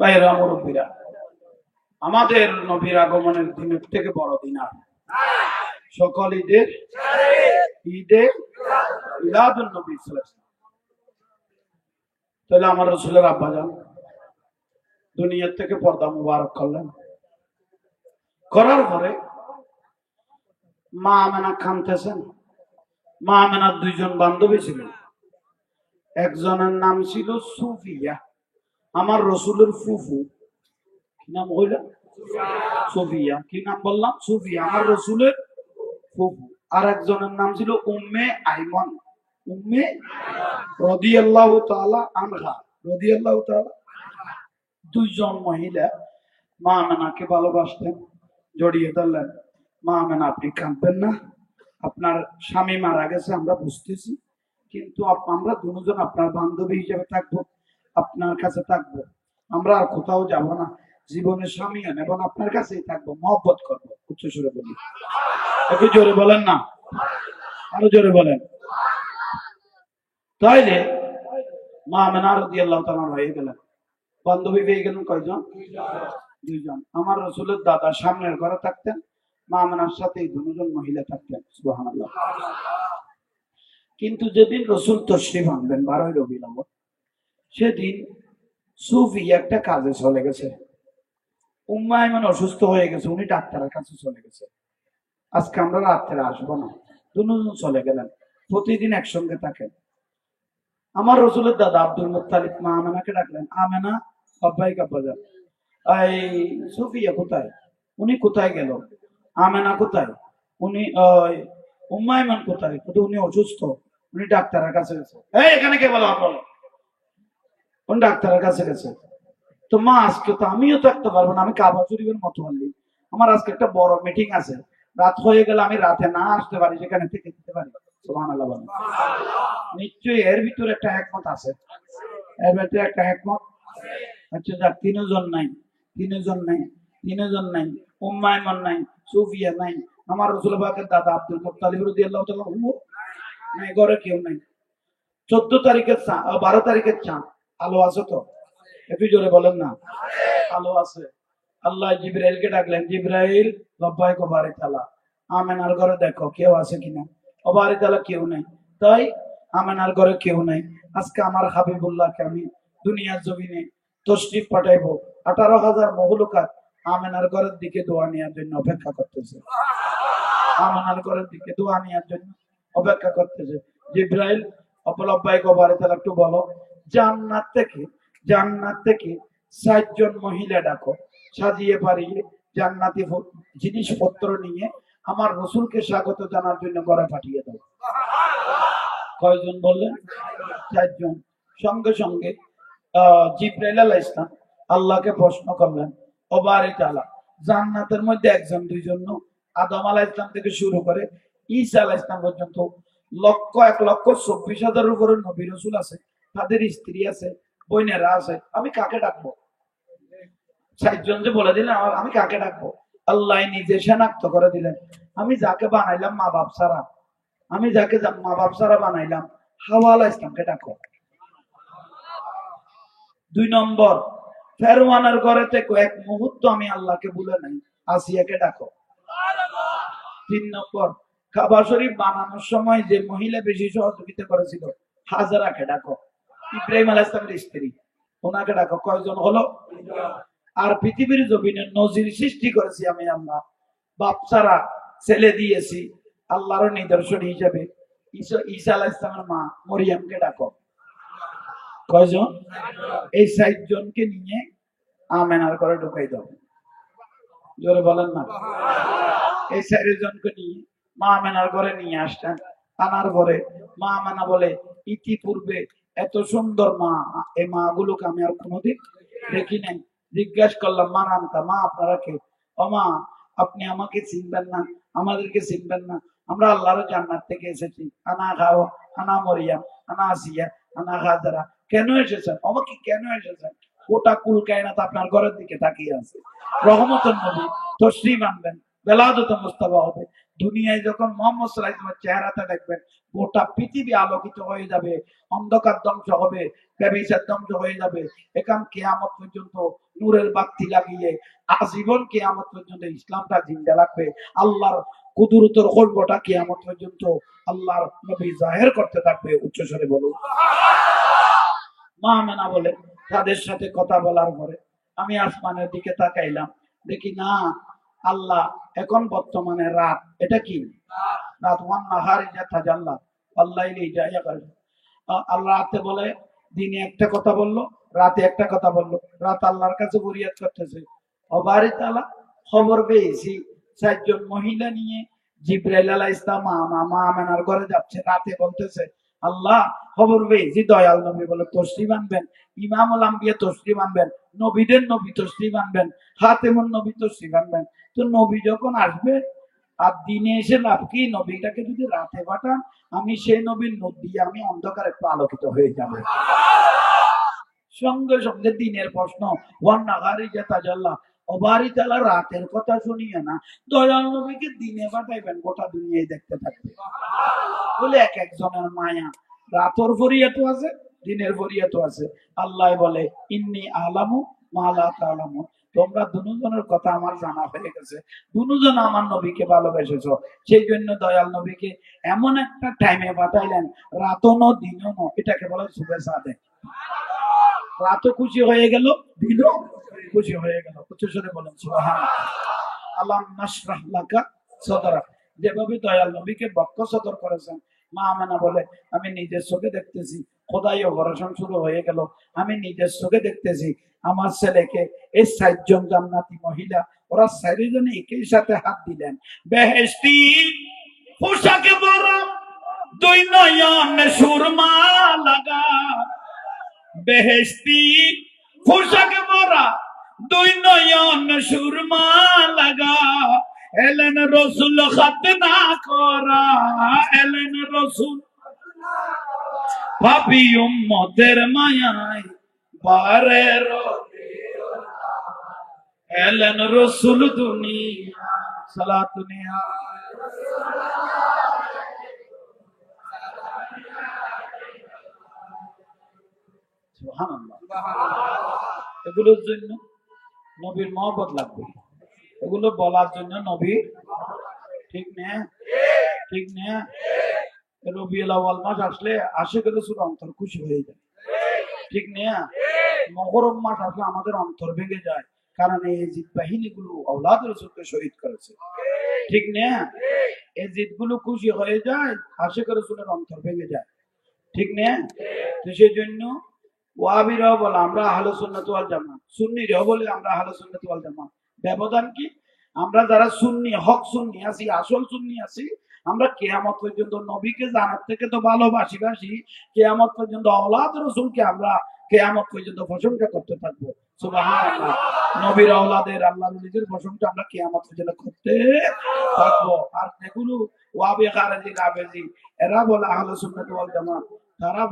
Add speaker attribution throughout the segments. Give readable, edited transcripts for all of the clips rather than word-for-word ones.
Speaker 1: ভাইরা মুরব্বীরা, আমাদের নবীর আগমনের দিনের থেকে বড় দিন আর সকল ঈদের ঈদে মিলাদুন নবী সাল্লাল্লাহু আলাইহি ওয়াসাল্লাম। তাহলে আমার রাসূলের আব্বা যান দুনিয়ার থেকে পর্দা মুবারক করলেন, করার পরে মা আমেনা কাঁদতেছেন। মা আমেনার দুইজন বান্ধবী ছিল, একজনের নাম ছিল সুফিয়া, আমার রসুলের ফুফু। কি নাম হইল? সুফিয়া। কি নাম বললাম? সুফিয়া, আমার রসুলের ফুফু। আর একজনের নাম ছিল উম্মে আইমান, উম্মে রাদিয়াল্লাহু তাআলা আনহা, রাদিয়াল্লাহু তাআলা। দুইজন মহিলা মা আমেনাকে ভালোবাসতেন, জড়িয়ে ধরলেন। মা আমেনা, আপনি কাঁদবেন না, আপনার স্বামী মারা গেছে আমরা বুঝতেছি, কিন্তু আমরা দুজন আপনার বান্ধবী হিসেবে থাকবো, আপনার কাছে থাকবো, আমরা আর কোথাও যাব না, জীবনের স্বামী এবং আপনার কাছেই থাকবো, মহব্বত করবো। উচ্চ সুরে বলি, একটু জোরে বলেন না, আরো জোরে বলেন। তাইলে মা আমেনা রাদিয়াল্লাহু তাআলা হয়ে গেলেন, বান্ধবী পেয়ে গেলেন কয়জন? দুইজন। আমার রসুলের দাদা সামনের ঘরে থাকতেন, মা আমেনার সাথে এই দুজন মহিলা থাকতেন। সুবহানাল্লাহ। কিন্তু যেদিন রসুল তশরিফ আনবেন 12ই রবিউল আউয়াল, সেদিন সুফি একটা কাজে চলে গেছে। উম্মে আইমান অসুস্থ হয়ে গেছে, উনি ডাক্তারের কাছে চলে গেছে। আজকে আমরা রাত্রে আসবো না, দুজন চলে গেলেন। প্রতিদিন একসঙ্গে থাকেন। আমার রসুলের দাদা আব্দুল মুত্তালিব মা আমেনাকে ডাকলেন, আমেনা, আব্বাই কাব্বাজান, এই সুফিয়া কোথায়? উনি কোথায় গেল? আমেনা কোথায়? উনি উম্মে আইমান কোথায়? উনি অসুস্থ, উনি ডাক্তারের কাছে গেছে। এই এখানে কে বলো? উনি ডাক্তারের কাছে গেছে। তো মা, আজকে তো আমিও থাকতে পারবো না, আমি কাবা শরীফের মতো বললি, আমার আজকে একটা বড় মিটিং আছে, রাত হয়ে গেলে আমি রাতে না আসতে পারি, সেখানে থেকে দিতে পারি। সুবহানাল্লাহ বলেন। নিশ্চয়ই এর ভিতরে একটা হিকমত আছে, এর ভিতরে একটা হিকমত। আচ্ছা যাক, তিনজন নাই, তিনজন নাই, উম্মে আইমান নাই, সুফিয়া নাই, আমার রাসূল পাকের দাদা আব্দুল মুত্তালিব রাদিয়াল্লাহু তাআলা নাই, ঘরে কেউ নাই। 14 তারিখের 12 তারিখের চাঁদ, আলো আছে তো? একটু জোরে বলেন না, আলো আছে। আল্লাহ জিবরাইলকে ডাকলেন, জিবরাইল, লব্বাইক ওয়া বারিক আলা, আমেনার ঘরে দেখো কেউ আছে কিনা। ও বারিক আলা, কেউ নাই। তাই আমেনার ঘরে কেউ নাই। আজকে আমার হাবিবুল্লাহকে আমি দুনিয়ার জমিনে তশরিফ পাঠাইবো। 18,000 মখলুকাত আমেনার ঘরের দিকে দোয়া নেওয়ার জন্য অপেক্ষা করতেছে, আমেনার ঘরের দিকে দোয়া নেওয়ার জন্য অপেক্ষা করতেছে। জিবরাইল, লব্বাইক ওয়া বারিক আলা, একটু বলো জান্নাত থেকে 60 জন মহিলা ডাকো, সাজিয়ে পারিয়ে জান্নাতি জিনিসপত্র নিয়ে আমার রসুলকে স্বাগত জানার জন্য ঘরে পাঠিয়ে দাও। কয়জন বললেন? 4 জন। সঙ্গে সঙ্গে জিবরাইল আলাইহিস সালাম আল্লাহকে প্রশ্ন করলেন, ও বারি তাআলা, জান্নাতের মধ্যে একজন দুইজন, আদম আলাইহিস সালাম থেকে শুরু করে ঈসা আলাইহিস সালাম পর্যন্ত 1,24,000 উপরে নবী রাসূল আছে, তাদের স্ত্রী আছে, বোনেরা আছে, আমি কাকে ডাকবো? 60 জন যে বলে দিলেন, আমি কাকে ডাকবো? আল্লাহ নিজে শনাক্ত করে দিলেন, আমি যাকে বানাইলাম মা বাপ ছাড়া, আমি যাকে মা বাপ ছাড়া বানাইলাম, হাওয়া আলাইহিস সালামকে ডাকো। 2 নম্বর, ফেরওয়ানের ঘরে থেকে এক মুহূর্ত আমি আল্লাহকে ভুলে নাই, আসিয়াকে ডাকো। 3 নম্বর, কাবা শরীফ বানানোর সময় যে মহিলা বেশি সহযোগিতা করেছিল, হাজারাকে ডাকো। ইব্রাহিম আলাইহিস সালামের স্ত্রী, ওনাকে ডাকো। কয়জন হলো? আর পৃথিবীর জমিনে নজির সৃষ্টি করেছি আমি আল্লাহ, বাপ ছাড়া ছেলে দিয়েছি, আল্লাহর নিদর্শন হিসেবে ঈসা আলাইহিস সালামের মা মরিয়মকে ডাকো। কয়জন? এই 60 জনকে নিয়ে আমেনার ঘরে ঢুকাই দাও। জোরে বলেন না। এই 4 জনকে নিয়ে মা আমেনার ঘরে নিয়ে আসতেন। আনার পরে মা আমেনা বলে, ইতিপূর্বে এত সুন্দর মা, এই মা গুলোকে আমি আর কোনোদিন দেখি নাই। জিজ্ঞাসা করলাম, মা নামটা, মা আপনারা কে? ও মা, আপনি আমাকে চিনবেন না, আমাদেরকে চিনবেন না, আমরা আল্লাহর জান্নাত থেকে এসেছি, আনা খাও, আনা মরিয়াম, আনা আসিয়া, আনা হাজারা। কেন এসেছেন? আমাকে কেন এসেছেন? গোটা কুল কায়নাত আপনার ঘরের দিকে তাকিয়ে আছে, রহমতের নবী তশরিফ আনবেন, বেলাদতে মুস্তাফা হবে। দুনিয়ায় যখন মোহাম্মদ সাল্লাল্লাহু আলাইহি ওয়াসাল্লামের চেহারাটা দেখবেন, গোটা পৃথিবী আলোকিত হয়ে যাবে, অন্ধকার ধ্বংস হবে, ব্যভিচার ধ্বংস হয়ে যাবে। এখান কিয়ামত পর্যন্ত নূরের বাতি লাগিয়ে আজীবন কিয়ামত পর্যন্ত ইসলামটা জিন্দা রাখবে। আল্লাহর কুদরতের গল্পটা কিয়ামত পর্যন্ত আল্লাহর নবী জাহের করতে থাকবে। উচ্চস্বরে বলুন। মা আমেনা বলে, তাদের সাথে কথা বলার পরে আমি আসমানের দিকে তাকাইলাম, দেখি না আল্লাহ এখন বর্তমানে রাত। এটা কি রাত? ওয়ান নাহার তাজাল্লা আল্লাইলি জায়া করে। আল্লাহ রাতে বলে, দিনে একটা কথা বললো, রাতে একটা কথা বললো। রাত আল্লাহর কাছে ফরিয়াদ করতেছে, অবারি তাআলা খবর পেয়েছি 4 জন মহিলা নিয়ে জিবরাইল আলাইহিস সালাম মা আমেনার ঘরে যাচ্ছে। রাতে বলতেছে, আল্লাহ খবর পেয়েছি দয়াল নবী বলে তসলিম আনবেন, ইমামুল আম্বিয়া তসলিম আনবেন, নবীদের নবী তসলিম আনবেন, খাতেমুন নবী তসলিম আনবেন। তো নবী যখন আসবে আর দিনে এসে লাভ কি? নবীটাকে যদি রাতে পাঠান, আমি সেই নবীর নূর দিয়ে আমি অন্ধকারে একটু আলোকিত হয়ে যাব। সঙ্গে সঙ্গে দিনের প্রশ্ন, ওয়ান নাগারি তাজাল্লা অবারি তাআলা রাতের কথা শুনিয়ে না দয়াল নবীকে দিনে পাঠাইবেন, গোটা দুনিয়ায় দেখতে থাকবে। বলে এক একজনের মায়া, রাতের ফরিয়াতো আছে, দিনের ফরিয়াতো আছে। আল্লাহ বলে, ইন্নী আলামু মা লা তাআলামু, তোমরা দুজনের কথা আমার জানা হয়ে গেছে, দুজন আমার নবীকে ভালোবেসেছো, সেই জন্য দয়াল নবীকে এমন একটা টাইমে পাঠাইলেন, রাতও ন দিনও ন। এটাকে বলে সুবে সাদে। রাতও খুশি হয়ে গেল, দিনও খুশি হয়ে গেল। উচ্চস্বরে বলেন সুবহানাল্লাহ। আল্লাহ নাশরাহ লাকা সদরা, যেভাবে দয়াল নবীকে বক্ষ সদর করেছেন। মা আমেনা বলে, আমি নিজের চোখে দেখতেছি খোদাই অপারেশন শুরু হয়ে গেল। আমি নিজের চোখে দেখতেছি আমার ছেলেকে এই 4 জন জান্নাতি মহিলা, ওরা 4 জনে একই সাথে হাত দিলেন। বেহেশতি পোশাকে পরা, 2 নয়নে সুরমা লাগা। বেহেশতি পোশাকে পরা, 2 নয়ন সুরমা লাগা। এলেন রসুল খাত না করা, এলেন রসুল ভাবি উম্মতের মায়ায় বারে এলেন রসুল দুনিয়া সালাত দুনিয়া। সুবহানাল্লাহ। এগুলোর জন্য নবীর মহব্বত লাগবে, এগুলো বলার জন্য নবী, ঠিক না? ঠিক না? রবিউল আউয়াল মাস আসলে আশিকের রাসূল অন্তর খুশি হয়ে যায়, ঠিক না? মুহররম মাস আসলে আমাদের অন্তর ভেঙে যায়, কারণ এই জিদ বাহিনীগুলো আওলাদ রাসূলকে শহীদ করেছে, ঠিক না? এই জিদগুলো খুশি হয়ে যায়, আশিকের রাসূলের অন্তর ভেঙে যায়, ঠিক না? তো সেই জন্য ওয়াহাবীরাও বলে আমরা আহলে সুন্নাত ওয়াল জামাত, সুন্নিরাও বলে আমরা আহলে সুন্নাত ওয়াল জামাত। ব্যবধান কি? আমরা যারা সুন্নি, হক সুন্নি আছি, আসল সুন্নি আছি, আমরা কিয়ামত পর্যন্ত নবীকে জানার থেকে তো ভালোবাসি, কিয়ামত পর্যন্ত আওলাদ রাসূলকে আমরা কিয়ামত পর্যন্ত প্রশংসা করতে থাকবো। সুবহানাল্লাহ। নবীর আওলাদের, আল্লাহর ওলিদের প্রশংসা আমরা কিয়ামত পর্যন্ত করতে থাকবো। আর এগুলো ওয়াহাবী, খারেজি, রাফেজি, এরা বলে আহলে সুন্নাত ওয়াল জামাত। তারা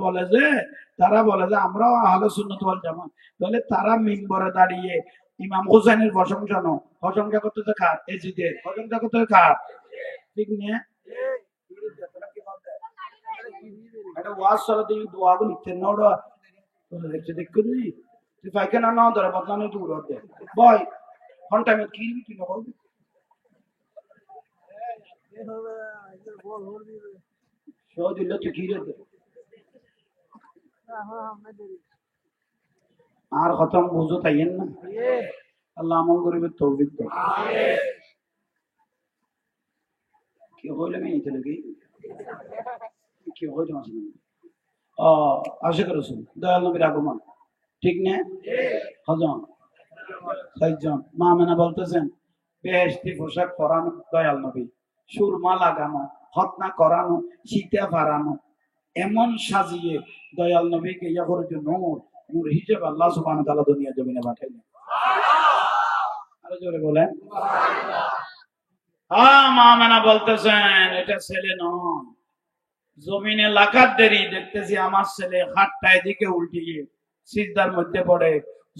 Speaker 1: বলে যে আমরাও আহলে সুন্নাত ওয়াল জামাত। তাহলে তারা মিম্বরে দাঁড়িয়ে ইমাম হুসাইনের প্রশংসা করতেছে কার? এজিদের। প্রশংসা করতেছে কার? ঠিক না? এটা ওয়াজ চলাতে দোয়াগুলো লিখতে না, ওরা লিখতে দেখুন নি তুই পাইখানা না ধরে বদলানো তুই উড়ে দে বয় ঘন্টা আমি কি তুই না বলবি শো দিল তুই কি রে আর খতম বুঝো তাইয়েন না। আল্লাহ আমল করিবে তৌফিক দাও। কি হইলে আমি নিতে লাগি কি হইতে আসলে আশিক রাসূল দয়াল নবীর আগমন, ঠিক না? হজম 6 জন মা আমেনা বলতেছেন বেহেশতি পোশাক পরানো দয়াল নবী, সুরমা লাগানো, খতনা করানো, সীতা ফারানো, এমন সাজিয়ে দয়াল নবীকে ইয়াহরুজ নূর হিসেবে আল্লাহ সুবহানাহু ওয়া তাআলা দুনিয়া জমিনে পাঠাইলেন। আরো জোরে বলেন মা আমেনা বলতেছেন এটা ছেলে নন, জমিনে লাগাত দেরি দেখতেছি আমার ছেলে হাতটা এদিকে উল্টিয়ে সিজদার মধ্যে পড়ে,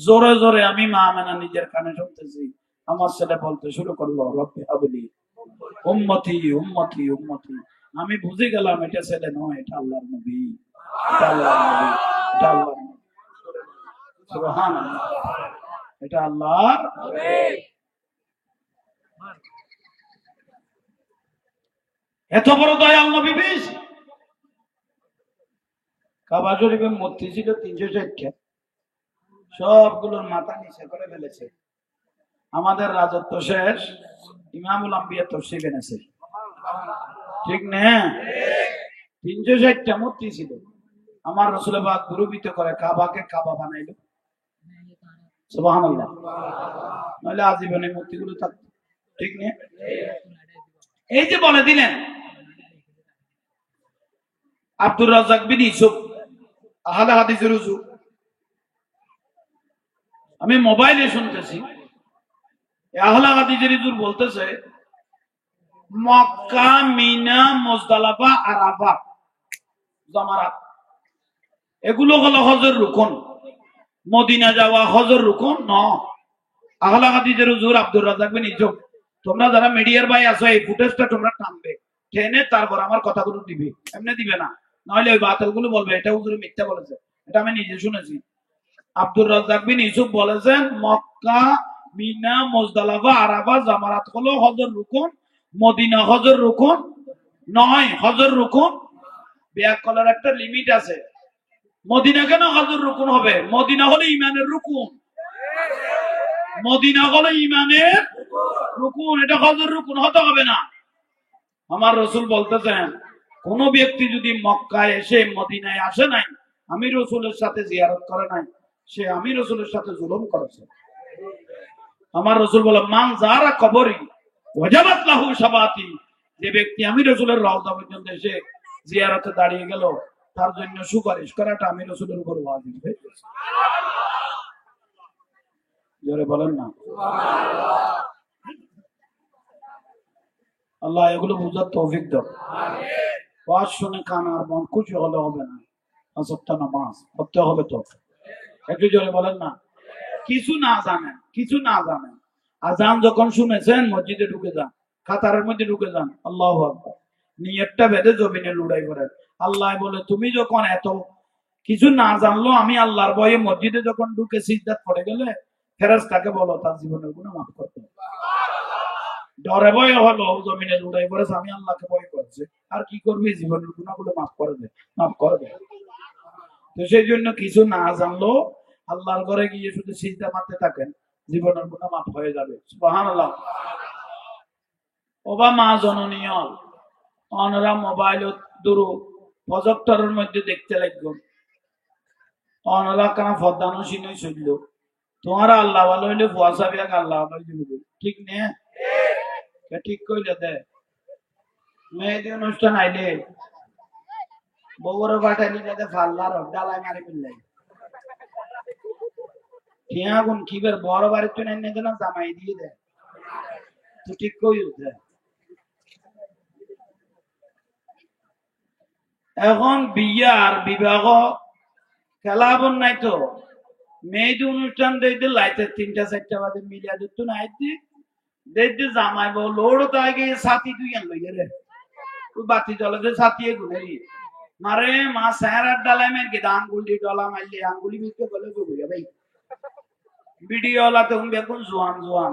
Speaker 1: জোরে জোরে আমি মা আমেনা নিজের কানে শুনতেছি আমার ছেলে বলতে শুরু করলো রব্বি হাবলি উম্মতি উম্মতি উম্মতি। আমি বুঝে গেলাম এটা ছেলে নয়, এটা আল্লাহর নবী, এটা আল্লাহর নবী, এটা আল্লাহর নবী। সুবহানাল্লাহ, এটা আল্লাহর নবী। এত বড় দয়াল নবী বিশ। কাবা শরীফের মূর্তি ছিল 360টা, সবগুলোর মাথা নিচে করে ফেলেছে। আমাদের রাজত্ব শেষ, ইমামুল আম্বিয়া তফসির এনেছে, ঠিক না? 360টা মূর্তি ছিল। আমার রাসূল পাক গর্বিত করে কাবাকে কাবা বানাইলো। সুবহানাল্লাহ, নইলে আজীবনে মূর্তিগুলো থাকতো, ঠিক না? এই যে বলে দিলেন আব্দুর রাজ্জাক বিন ইউসুফ, আহলে হাদিসের হুজুর। আমি মোবাইলে শুনতেছি আহলে হাদিসের হুজুর বলতেছে মক্কা, মিনা, মুজদালিফা, আরাফা, জামারাত এগুলো হলো হজের রুকন। মদিনা যাওয়া হজের রুকন ন। আহলে হাদিসের হুজুর আব্দুর রাজ্জাক বিন ইউসুফ, তোমরা যারা মিডিয়ার ভাই আছো এই ফুটেজটা তোমরা টানবে, টেনে তারপর আমার কথাগুলো দিবে, এমনি দিবে না, নাহলে ওই বাতিলগুলো বলবে এটা হুজুরে মিথ্যা বলেছে। এটা আমি নিজে শুনেছি। আব্দুর রাজ্জাক বিন ইউসুফ বলেছেন মক্কা, মিনা, মুজদালিফা, আরাফা, জামারাত হলো হজের রুকন। মদিনা হজের রুকন নয়, হজের রুকন ব্যাকরণের একটা লিমিট আছে। মদিনা কেন হজের রুকন হবে? মদিনা হলো ইমানের রুকন, মদিনা হলো ইমানের রুকন, এটা হজের রুকন হতে হবে না। আমার রাসূল বলতেছেন কোন ব্যক্তি যদি মক্কায় এসে মদিনায় আসে নাই, আমি রাসূলের সাথে জিয়ারত করে নাই, সে আমি রাসূলের সাথে জুলুম করেছে। আমার রাসূল বলে মান যারা কবরি ওয়াজাবাত লাহু শাফাআতি, যে ব্যক্তি আমি রাসূলের রওজা পর্যন্ত এসে জিয়ারতে দাঁড়িয়ে গেল, তার জন্য সুপারিশ করাটা আমি রাসূলের উপর ওয়াজিব হয়ে গেছে। জোরে বলেন না সুবহানাল্লাহ। আল্লাহ এগুলো বুঝার তৌফিক দাও। আমিন। ওয়াজ শুনে কান আর মন খুশি হলে হবে না, আসরটা নামাজ পড়তে হবে। তো একটু জোরে বলেন না। কিছু না জানেন, কিছু না জানেন, আজান যখন শুনেছেন মসজিদে ঢুকে যান, কাতারের মধ্যে ঢুকে যান, আল্লাহু আকবার, নিয়তটা বেঁধে জমিনে লুড়াই করেন। আল্লাহ বলে তুমি যখন এত কিছু না জানলো, আমি আল্লাহর ভয়ে মসজিদে যখন ঢুকে সিজদাত পড়ে গেলে ফেরেশতাকে বলো তার জীবনের গুনাহ মাফ করতে। ডরে ভয়ে হলো জমিনে লুড়াই করেছে, আমি আল্লাহকে ভয় করছে, আর কি করবি, জীবনের গুনাহগুলো মাফ করে দে, মাফ করে দে। তো সেই জন্য কিছু না জানলো আল্লাহর ঘরে গিয়ে শুধু সিজদা মারতে থাকেন, জীবনের গুনাহ মাফ হয়ে যাবে। সুবহানাল্লাহ। ওবা মা জননীয় অনরা মোবাইল দুরু প্রজেক্টরের মধ্যে দেখতে লাগবে, অনরা কেন ফদানো সিনই চলল, তোমার আল্লাহ ভালো হইলে ফুয়াশা বিয়াক আল্লাহ ভালো হইলে, ঠিক নে? ঠিক কইলে দে। মেয়েদের অনুষ্ঠান আইলে বউর বাটালি যাতে ফাল্লার ডালাই মারি ফেললাই ঠিয়া গুন কি বের বড় বাড়ির তো এনে দেন জামাই দিয়ে দেয়, তো ঠিক কই উঠে। এখন বিয়া আর বিবাহ খেলাবন নাই তো, মেয়েদের অনুষ্ঠান দেখতে লাইতে 3টা-4টা বাজে মিলিয়া দিত না, আইতে দেখতে জামাই বউ লোড় তো আগে সাথী তুই আন লই রে, তুই বাতি জ্বলে যে সাথী গুনাই মারে মা স্যারার ডালাই মের কে আঙ্গুলি ডলা মারলে আঙ্গুলি মিটকে বলে গো ভাই ভিডিও ওলা তো বেগুন জোয়ান জোয়ান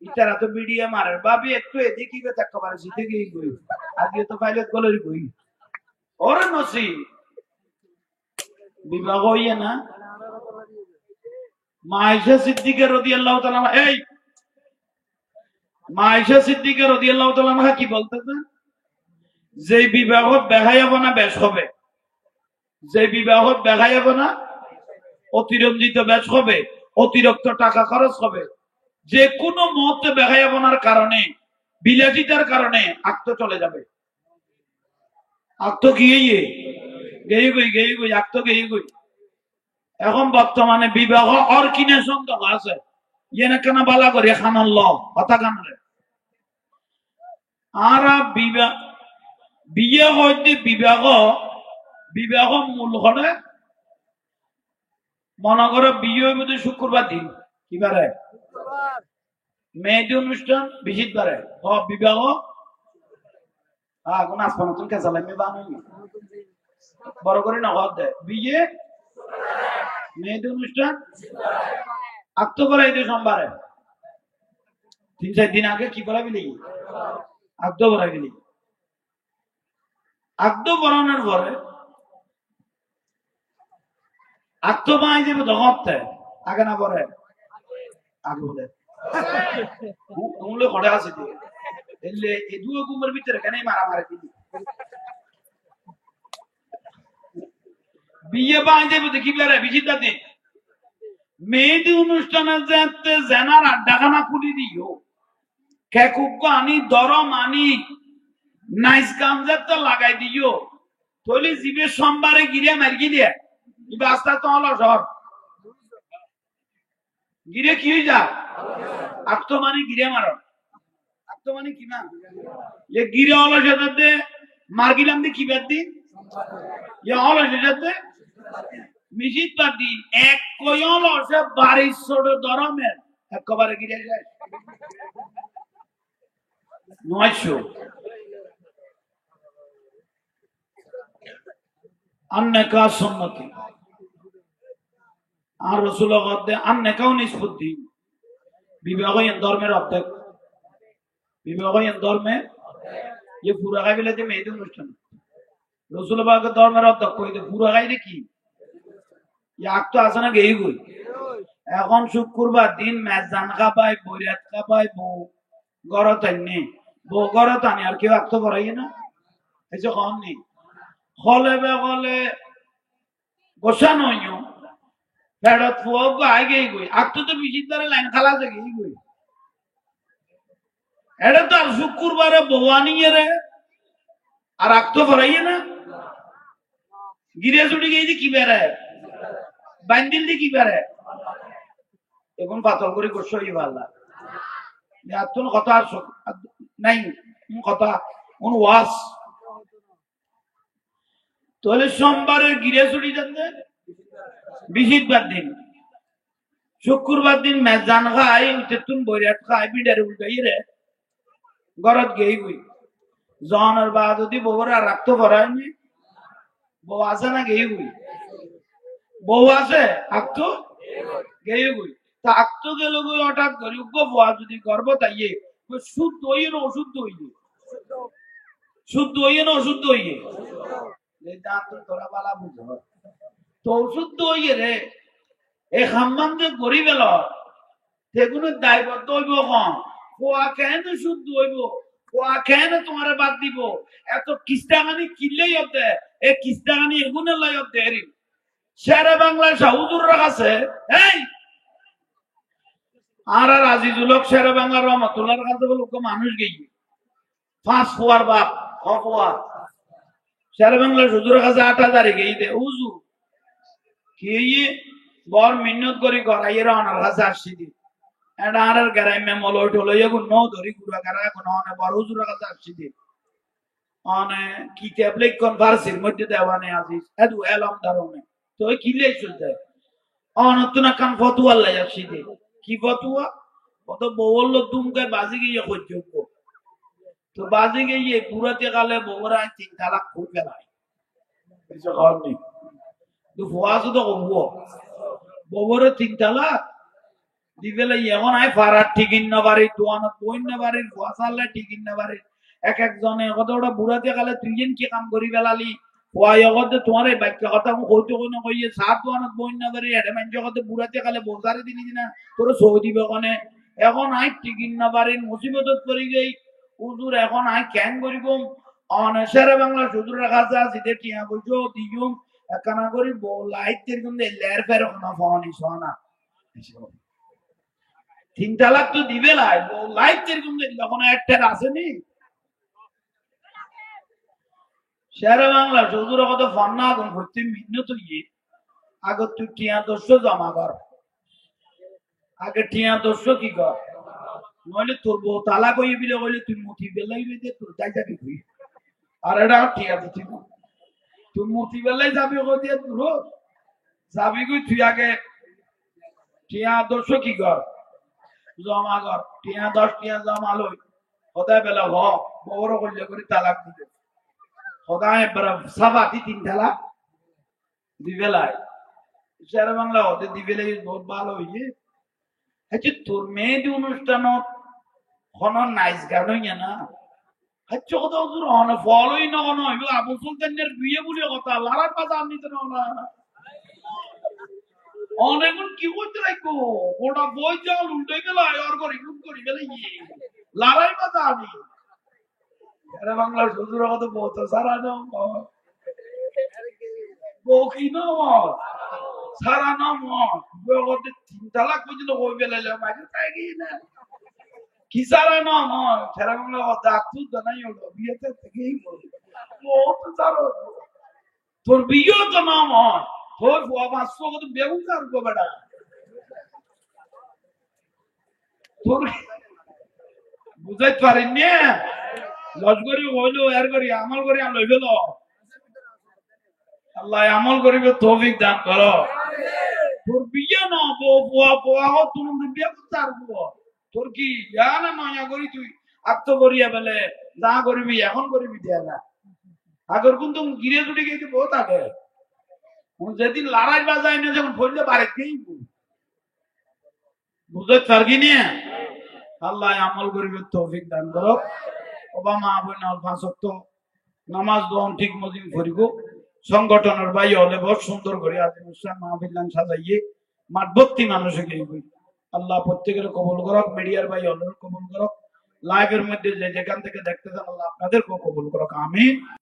Speaker 1: ইতারা তো ভিডিও মারে বাবি একটু এদিকে বে তাক কবার জিতে গই গই আজকে তো পাইলট গলরি গই ওর নসি বিবাহ হইয়া না। মা আয়েশা সিদ্দিকা রাদিয়াল্লাহু তাআলা, এই মা আয়েশা সিদ্দিকা রাদিয়াল্লাহু তাআলা কি বলতেছেন, যে বিবাহ বেহায়াবনা বেশ হবে, যে বিবাহ বেহায়াবনা অতিরঞ্জিত বেশ হবে, অতিরিক্ত টাকা খরচ হবে, যে কোনো মুহূর্তে বেহায়াবনার কারণে বিলাসিতার কারণে আত্ম চলে যাবে, আত্ম গিয়ে গেয়ে গই আত্ম গেয়ে গই। এখন বর্তমানে বিবাহ আর কিনে সন্দেহ আছে, ইয়ে কেন বালা করে খানার ল কথা কানরে আর বিয়ে হইতে বিবাহ বিবাহ মূল হলে মনে করো বিয়ে হইব শুক্রবার দিন, কিবারে মেহেদি অনুষ্ঠান বিহিত বারে বিবাহ কোন আসমান তুমি কেঁচালাই মেয়ে বানাই বড় করে নগদ দেয় বিয়ে মেহেদি অনুষ্ঠান আক্ত করাই দিয়ে সোমবারে 3-4 দিন আগে কি করা বিলি আক্ত করা বিলি আক্ত করানোর পরে আক্ত পাই যাবে দহতে আগে না পরে আগে বলে তুমলে ঘরে আছে দিয়ে এলে এই দুটো কুমের ভিতরে কেন মারামারি দিলি বিয়ে পাই যাবে দেখি বেড়ে বিচিতা দিন মেহেদি অনুষ্ঠানে যেতে জেনার আড্ডাখানা খুলি দিও কেকুক আনি দরম আনি নাইস গান যেতে লাগাই দিও তৈলি জীবের সোমবারে গিরে মারি দিয়ে রাস্তা তো হলো সব গিরে কি হয়ে যা আক্ত মানে গিরে মারো আক্ত মানে কি না ये गिरे হলো সেটাতে মার গিলাম দিয়ে কি বেদ দিন ये হলো সেটাতে মিশিত বাদ দিন এক কয়ল সে বাড়ির ছোট দরমের একবারে গিরে যায় 900 अन्नका सुन्नति আর রাসূলুল্লাহ বলেন अन्नकाও নিসবতি বিবাহ ধর্মের অর্ধেক বিবাহ ধর্মের ये पूरा গাই বলে যে মেহেদি অনুষ্ঠান রাসূলুল্লাহ ধর্মের অর্ধেক কইতে পুরা গাই কি এক তো আছে না গেই কই এখন শুক্রবার দিন মেজান খাবাই বরিয়াত খাবাই বউ গরত আনি বউ গরত আনি আর কেউ আক্ত করাই না এই যে কম নেই হলে বেগলে গোসা নইও ফেরত ফুয়াও আই গেই গই আক্ত তো বিচিত দ্বারা লাইন খালা আছে গেই গই এটা তো আর শুক্রবারে বউ আনিয়ে রে আর আক্ত করাই না গিরে ছুটি গিয়ে কি বেড়ে বান্দিল দি কি বেড়ে এখন পাতল করে গোসা হই ভাল্লা এতন কথা নাই কথা কোন ওয়াজ তাহলে সোমবারের গিরে ছুটি যাচ্ছে বিচিতবার দিন শুক্রবার দিন মেজান খাই উঠেতুন বরিয়াত খাই বিডারে উল্টাই রে গরত গেই গই জনের বা যদি বউর আর রাখতে পারায়নি বউ আছে না গেই গই বউ আছে আক্তো গেই গই তা আক্তো গেল গই হঠাৎ করি বউয়া যদি গর্ব তাইয়ে শুদ্ধ হইয়ে না অশুদ্ধ হইয়ে শুদ্ধ হইয়ে না অশুদ্ধ হইয়ে তোরা বালা বুঝ তো অশুদ্ধ হইয়ে রে এই খাম্মান যে গরিব এল সেগুলো দায়বদ্ধ হইব কম কোয়া কেন শুদ্ধ হইব কোয়া কেন তোমার বাদ দিব এত কিস্তাগানি কিনলেই হতে এই কিস্তাগানি এগুনের লাই হতে এরি শেরে বাংলায় শাহুজুর আছে এই আর আজিজুল হক শেরে বাংলার রহমতুল্লাহর কাছে বলে মানুষ গেই 5 ফুয়ার বাপ হওয়া শেরে বাংলার হুজুরের কাছে 8000 গেই দে হুজুর কি বর মিন্নত করি গড়াইয়ে রানার কাছে আসছি দি এটা আর গ্রামে মলই টলই এগুন ন ধরি গুড়া গারা এখন অনে বড় হুজুরের কাছে আসছি দি অনে কি ট্যাবলেট কোন ফারসির মধ্যে দেওয়ানে আজিস এদু এলম দারনে তো কি লেই চলতে অনতুনা কান ফতুয়া লাই আসছি দি কি ফতুয়া কত বউল দুমকে বাজি গিয়ে কইযোগ তো বাজি গিয়ে পুরাতে কালে বউরা 3 তালাক খুব ফেলায় কিছু খাওয়ার নেই তো ফুয়াছো তো কবো বউরে 3 তালাক দিবেলে এখন আই ফারার ঠিকিন না বাড়ি দোয়ানত বইন না বাড়ি ফুয়াসালে ঠিকিন না বাড়ি এক একজনে কত ওটা বুড়াতে কালে তুইন কি কাম করি বেলালি ফুয়াই আগতে তোমার এই বাক্য কথা কইতে কোন কইয়ে সাত দোয়ানত বইন না বাড়ি এডে মান জগতে বুড়াতে কালে বোঝারে দিনি না তোর সই দিবে কোনে এখন আই ঠিকিন না বাড়ি মুসিবতত পড়ি গই হুজুর এখন আই কেন করিব অনসারে বাংলা হুজুরের কাছে আসিতে টিয়া কইছো দিয়ুম একখানা করি বউ লাইটের কিন্তু লেয়ার ফের কোনো ফোনই শোনা 3 তালাক তো দিবে লাই বউ লাইটের কিন্তু যখন একটা আসেনি শেরে বাংলা হুজুরের কথা ফোন না কোন ভর্তি মিন্নত হইয়ে আগে তুই টিয়া 200 জমা কর আগে টিয়া 200 কি কর নইলে তোর বউ তালাক হইয়ে বিলে কইলে তুই মুঠি বেলাইবে যে তোর যাই যাবি কই আর এটা টিয়া দিতি না তুই মুঠি বেলাই যাবি কই দিয়ে দূর যাবি কই তুই আগে টিয়া 200 কি কর জমা কর টিয়া 10 টিয়া জমা লই সদায় বেলা হ বড় করলে করে তালাক দিবে সদায় সাবাতি 3 তালাক দিবেলাই শের বাংলা হতে দিবেলাই বহুত ভালো হইছে আচ্ছা তোর মেয়েদি অনুষ্ঠানত কোন নাইস গান হইয়া না আচ্ছা কথা হুজুর হন ফলই না কোন হইবে আবু সুলতানের বিয়ে বলে কথা লারার পাতা আমি তো না অনেকক্ষণ কি করতে রাখবো ওটা বই জল উল্টে গেল আর করি লুট করি গেলে লারাই পাতা আমি এরা বাংলার হুজুর কথা বলতো সারা নাম বকি না সারা নাম বগতে 3 তালাক পর্যন্ত হয়ে গেলে মাঝে তাই গিয়ে না কি সারা নাম সারা বাংলা কথা তুই তো নাই হলো বিয়েতে থেকেই বহুত সারা তোর বিয়ে তো নাম তোর 500 কত বেগুন কাটবো বেটা তোর বুঝাইতে পারেন না লজ করি হইলো এর করি আমল করি আমি লই গেল আল্লাহ আমল করিবে তৌফিক দান করো তোর বিয়ে না বুয়া বুয়া হো তুমি বিয়ে করতে পারবো তোর কি জানা নয়া করি তুই আত্ম করিয়া বলে যা করবি এখন করবি দিয়া না আগর কিন্তু গিরে জুড়ে গেছে বহুত আগে যেদিন লড়াই বাজায় না যখন ফললে বাড়ি গেই বুঝতে পারবি না আল্লাহ আমল করিবে তৌফিক দান করো ওবা মা বোন 5 ওয়াক্ত নামাজ দোন ঠিক মতন করিব সংগঠনের ভাই হলে বহুত সুন্দর করে আজিমুসান মাহফিল সাজাইয়ে মাঠ ভর্তি মানুষকে আল্লাহ প্রত্যেকের কবুল করক মিডিয়ার ভাই হলের কবুল করক লাইভের মধ্যে যে যেখান থেকে দেখতেছেন আল্লাহ আপনাদেরকেও কবুল করক আমিন।